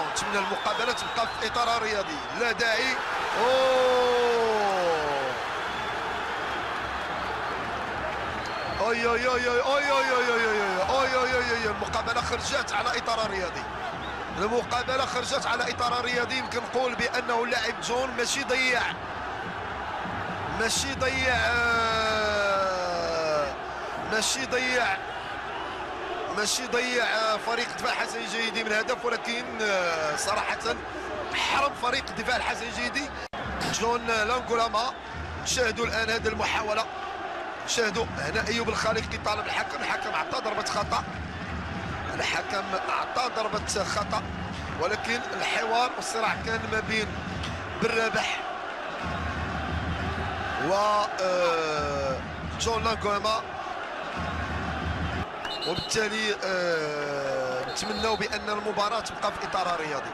نتمنى المقابله تبقى في اطار رياضي، لا داعي. اوه اوي اوي اوي اوي اوي اوي اوي اوي اوي المقابله خرجت على اطار رياضي، المقابله خرجت على اطار رياضي. يمكن نقول بانه اللاعب جون ماشي ضيع ماشي ضيع ماشي ضيع ماشي ضيع فريق الدفاع الحسني الجيدي من هدف، ولكن صراحة حرم فريق الدفاع الحسني الجيدي جون لانغولاما. شاهدوا الآن هذه المحاولة، شاهدوا هنا أيوب الخالقي طالب الحكم، الحكم أعطى ضربة خطأ، الحكم أعطى ضربة خطأ، ولكن الحوار والصراع كان ما بين بالرابح و جون لانغولاما، وبالتالي نتمنوا بان المباراه تبقى في اطار رياضي.